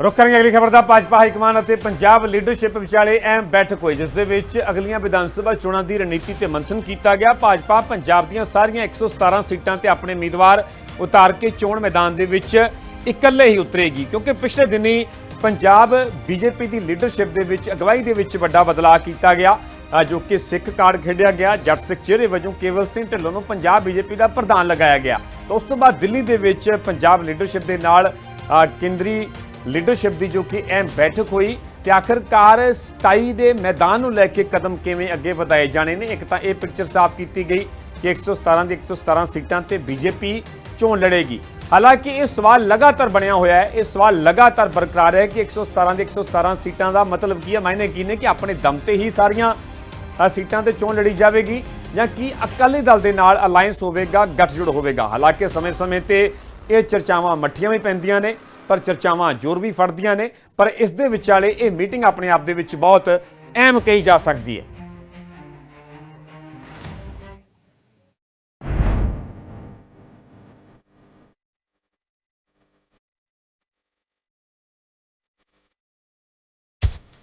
रुख करेंगे अगली खबर का। भाजपा हाईकमान और पंजाब लीडरशिप विचाले अहम बैठक हुई जिस दे विच अगलियां विधान सभा चोणां की रणनीति ते मंथन किया गया। भाजपा पंजाब दीयां सारियां 117 सीटां ते अपने उम्मीदवार उतार के चोण मैदान दे विच इकल्ले ही उतरेगी, क्योंकि पिछले दिनी पंजाब बीजेपी की लीडरशिप दे विच अगवाई दे विच वड्डा बदलाव किया गया, जो कि सिख कार्ड खेडिया गया। जट सिख चेहरे वजों केवल सिंह ढिल्लों नूं पंजाब बीजेपी का प्रधान लगाया गया। तो उस तो बाद दिल्ली दे विच पंजाब लीडरशिप के नाल केंद्री लीडरशिप की जो कि अहम बैठक हुई तो आखिरकार 27 के मैदान को लैके कदम किवें अगे वधाए जाने ने। एक तो यह पिक्चर साफ की गई कि 117 की 117 सीटां ते बीजेपी चोण लड़ेगी। हालांकि यह सवाल लगातार बनया होया है, यह सवाल लगातार बरकरार है कि 117 की 117 सीटां का मतलब की है, मायने की ने कि अपने दम ते ही सारियां सीटां ते चोण लड़ी जाएगी या कि अकाली दल के नाल अलायंस होवेगा, गठजोड़ होवेगा। हालांकि समय समय ते ये चर्चावां मठियां भी पैंदियां ने, पर चर्चावां जोर भी फड़दियां ने, पर इस दे विचाले ये मीटिंग अपने आप दे विच बहुत अहम कही जा सकती है।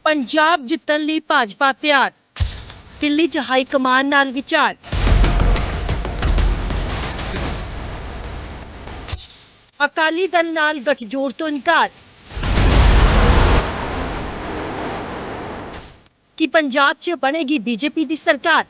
पंजाब जितन लई भाजपा तैयार, दिल्ली च हाई कमान नाल विचार। अकाली दल नाल गठजोड़ तो इनकार कि पंजाब च बनेगी बीजेपी की सरकार।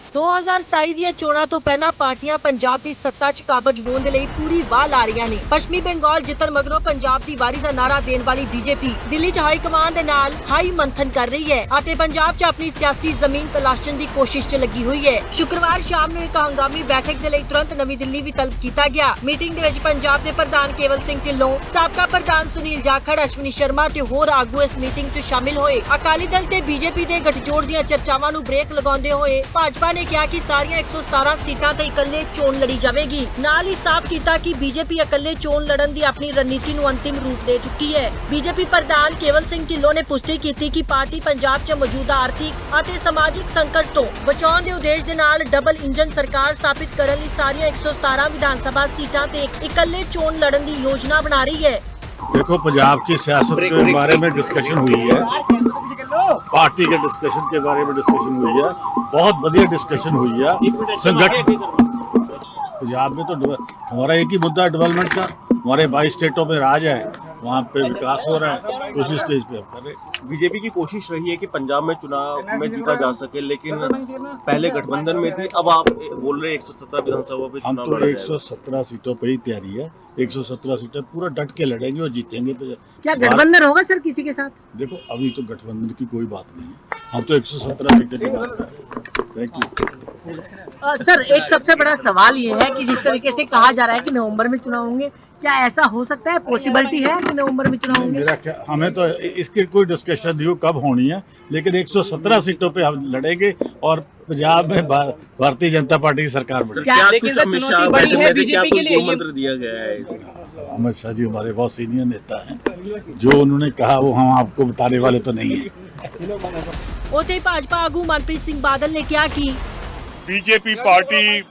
दो 2027 ਦੀਆਂ ਚੋਣਾਂ ਤੋਂ ਪਹਿਲਾਂ ਪਾਰਟੀਆਂ ਪੰਜਾਬ ਦੀ ਸੱਤਾ 'ਚ ਕਾਬਜ ਹੋਣ ਦੇ ਲਈ ਪੂਰੀ ਵਾਹ ਲਾ ਰਹੀਆਂ ਨੇ। ਪੱਛਮੀ ਬੰਗਾਲ ਜਿੱਤਣ ਮਗਰੋਂ ਪੰਜਾਬ ਦੀ ਵਾਰੀ ਦਾ ਨਾਰਾ ਦੇਣ ਵਾਲੀ ਬੀਜੇਪੀ ਦਿੱਲੀ 'ਚ ਹਾਈ ਕਮਾਨ ਦੇ ਨਾਲ ਹਾਈ ਮੰਥਨ ਕਰ ਰਹੀ ਹੈ ਅਤੇ ਪੰਜਾਬ 'ਚ ਆਪਣੀ ਸਿਆਸੀ ਜ਼ਮੀਨ ਤਲਾਸ਼ਣ ਦੀ ਕੋਸ਼ਿਸ਼ 'ਚ ਲੱਗੀ ਹੋਈ ਹੈ। ਸ਼ੁੱਕਰਵਾਰ ਸ਼ਾਮ ਨੂੰ ਇੱਕ ਹੰਗਾਮੀ ਬੈਠਕ ਦੇ ਲਈ ਤੁਰੰਤ ਨਵੀਂ ਦਿੱਲੀ ਵੀ ਤਲਬ ਕੀਤਾ ਗਿਆ। ਮੀਟਿੰਗ ਦੇ ਵਿੱਚ ਪੰਜਾਬ ਦੇ ਪ੍ਰਧਾਨ ਕੇਵਲ ਸਿੰਘ ਢਿੱਲੋਂ, ਸਾਬਕਾ ਪ੍ਰਧਾਨ ਸੁਨੀਲ ਜਾਖੜ, ਅਸ਼ਵਨੀ ਸ਼ਰਮਾ ਤੇ ਹੋਰ ਆਗੂ ਇਸ ਮੀਟਿੰਗ 'ਚ ਸ਼ਾਮਿਲ ਹੋਏ। ਅਕਾਲੀ ਦਲ ਤੇ ਬੀਜੇਪੀ ਦੇ ਗਠਜੋੜ ਦੀਆਂ ਚਰਚਾਵਾਂ ਨੂੰ ਬ੍ਰੇਕ ਲਗਾਉਂਦੇ ਹੋਏ ਭਾਜਪਾ ਨੇ ਕਿਹਾ कि सारियां 117 सीटां ते इकल्ले चोण लड़ी जाएगी। नाल ही साफ किया कि बीजेपी इकल्ले चोण लड़न दी अपनी रणनीति नूं अंतिम रूप दे चुकी है। बीजेपी प्रधान केवल सिंह ढिल्लों ने पुष्टि की कि पार्टी पंजाब च मौजूदा आर्थिक और समाजिक संकट तो बचाउण दे उद्देश दे नाल डबल इंजन सरकार स्थापित करन लई सारियां 117 विधान सभा सीटां ते इकल्ले चोण लड़न दी योजना बना रही है। देखो, पंजाब की सियासत के बारे में डिस्कशन हुई है, पार्टी के डिस्कशन के बारे में डिस्कशन हुई है, बहुत बढ़िया डिस्कशन हुई है। संगठन पंजाब में तो हमारा एक ही मुद्दा है डेवलपमेंट का। हमारे 22 स्टेटों में राज है, वहाँ पे विकास हो रहा है, उसी स्टेज पे हम कर रहे हैं। बीजेपी की कोशिश रही है कि पंजाब में चुनाव में जीता जा सके, लेकिन पहले गठबंधन में थी, अब आप बोल रहे 117 विधानसभा पे हम तो 117 सीटों पे ही तैयारी है। 117 सीटें पूरा डट के लड़ेंगे और जीतेंगे। क्या गठबंधन होगा सर किसी के साथ? देखो, अभी तो गठबंधन की कोई बात नहीं है, हम तो 117 सीटें की बात कर रहे हैं। Thank you. सर, एक सबसे बड़ा सवाल ये है कि जिस तरीके से कहा जा रहा है कि नवंबर में चुनाव होंगे, क्या ऐसा हो सकता है, पॉसिबिलिटी है कि नवंबर में चुनाव होंगे? मेरा क्या, हमें तो इसकी कोई डिस्कशन नहीं हो कब होनी है, लेकिन 117 सीटों पे हम लड़ेंगे और पंजाब में भारतीय जनता पार्टी की सरकार बनेगी। क्या लेकिन सर चुनौती बड़ी है बीजेपी के लिए? मंत्र दिया गया है अमित शाह जी हमारे बहुत सीनियर नेता हैं, जो उन्होंने कहा वो हम आपको बताने वाले तो नहीं है। उते भाजपा आगू मनप्रीत सिंह बादल ने कहा कि बीजेपी पार्टी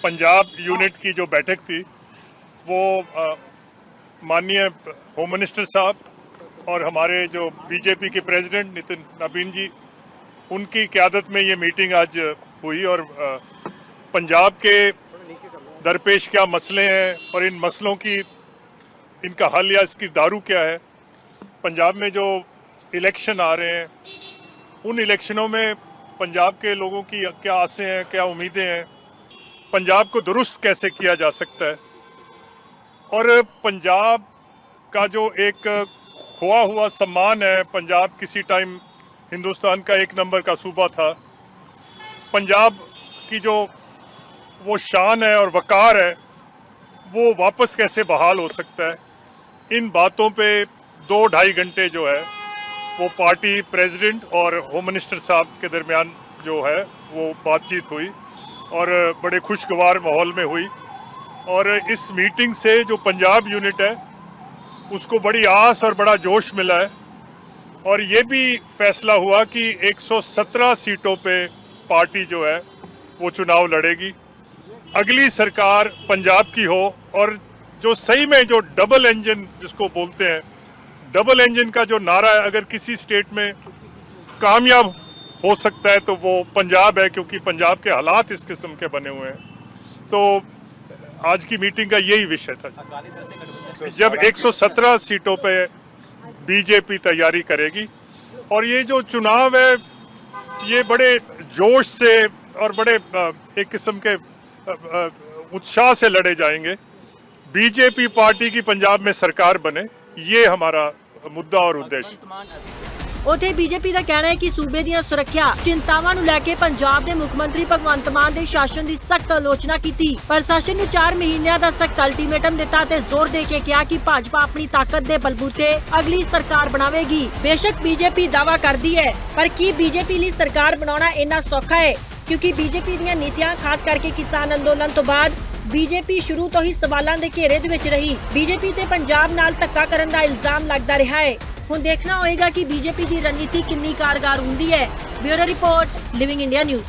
पंजाब यूनिट की जो बैठक थी वो माननीय होम मिनिस्टर साहब और हमारे जो बीजेपी के प्रेसिडेंट नितिन नबीन जी, उनकी क़यादत में ये मीटिंग आज हुई और पंजाब के दरपेश क्या मसले हैं और इन मसलों की इनका हल या इसकी दारू क्या है। पंजाब में जो इलेक्शन आ रहे हैं, उन इलेक्शनों में पंजाब के लोगों की क्या आसें हैं, क्या उम्मीदें हैं, पंजाब को दुरुस्त कैसे किया जा सकता है, और पंजाब का जो एक खोआ हुआ सम्मान है। पंजाब किसी टाइम हिंदुस्तान का एक नंबर का सूबा था। पंजाब की जो वो शान है और वकार है, वो वापस कैसे बहाल हो सकता है। इन बातों पे 2-2.5 घंटे जो है वो पार्टी प्रेसिडेंट और होम मिनिस्टर साहब के दरमियान जो है वो बातचीत हुई और बड़े खुशगवार माहौल में हुई। और इस मीटिंग से जो पंजाब यूनिट है उसको बड़ी आस और बड़ा जोश मिला है और ये भी फैसला हुआ कि 117 सीटों पे पार्टी जो है वो चुनाव लड़ेगी। अगली सरकार पंजाब की हो और जो सही में जो डबल इंजन जिसको बोलते हैं, डबल इंजन का जो नारा है, अगर किसी स्टेट में कामयाब हो सकता है तो वो पंजाब है, क्योंकि पंजाब के हालात इस किस्म के बने हुए हैं। तो आज की मीटिंग का यही विषय था। जब 117 सीटों पे बीजेपी तैयारी करेगी और ये जो चुनाव है ये बड़े जोश से और बड़े एक किस्म के उत्साह से लड़े जाएंगे। बीजेपी पार्टी की पंजाब में सरकार बने, ये हमारा मुद्दा और उद्देश्य। ਉੱਥੇ ਬੀਜੇਪੀ ਦਾ ਕਹਿਣਾ ਹੈ ਕਿ ਸੂਬੇ ਦੀਆਂ ਸੁਰੱਖਿਆ ਚਿੰਤਾਵਾਂ ਨੂੰ ਲੈ ਕੇ ਪੰਜਾਬ ਦੇ ਮੁੱਖ ਮੰਤਰੀ ਭਗਵੰਤ ਮਾਨ ਦੇ ਸ਼ਾਸਨ ਦੀ ਸਖਤ ਆਲੋਚਨਾ ਕੀਤੀ। ਪ੍ਰਸ਼ਾਸਨ ਨੂੰ 4 ਮਹੀਨਿਆਂ ਦਾ ਸਖਤ ਅਲਟੀਮੇਟਮ ਦਿੱਤਾ ਤੇ ਜ਼ੋਰ ਦੇ ਕੇ ਕਿਹਾ ਕਿ ਭਾਜਪਾ ਆਪਣੀ ਤਾਕਤ ਦੇ ਬਲਬੂਤੇ ਅਗਲੀ ਸਰਕਾਰ ਬਣਾਵੇਗੀ। ਬੇਸ਼ੱਕ ਬੀਜੇਪੀ ਦਾਅਵਾ ਕਰਦੀ ਹੈ, ਪਰ ਕੀ ਬੀਜੇਪੀ ਲਈ ਸਰਕਾਰ ਬਣਾਉਣਾ ਇੰਨਾ ਸੌਖਾ ਹੈ? ਕਿਉਂਕਿ ਬੀਜੇਪੀ ਦੀਆਂ ਨੀਤੀਆਂ ਖਾਸ ਕਰਕੇ ਕਿਸਾਨ ਅੰਦੋਲਨ ਤੋਂ ਬਾਅਦ ਬੀਜੇਪੀ ਸ਼ੁਰੂ ਤੋਂ ਹੀ ਸਵਾਲਾਂ ਦੇ ਘੇਰੇ ਦੇ ਵਿੱਚ ਰਹੀ। ਬੀਜੇਪੀ ਤੇ ਪੰਜਾਬ ਨਾਲ ਧੱਕਾ ਕਰਨ ਦਾ ਇਲਜ਼ਾਮ ਲੱਗਦਾ ਰਿਹਾ ਹੈ। ਹੁਣ ਦੇਖਣਾ ਹੋਏਗਾ ਕਿ ਬੀਜੇਪੀ ਦੀ ਰਣਨੀਤੀ ਕਿੰਨੀ ਕਾਰਗਰ ਹੁੰਦੀ ਹੈ। Bureau report, living India news.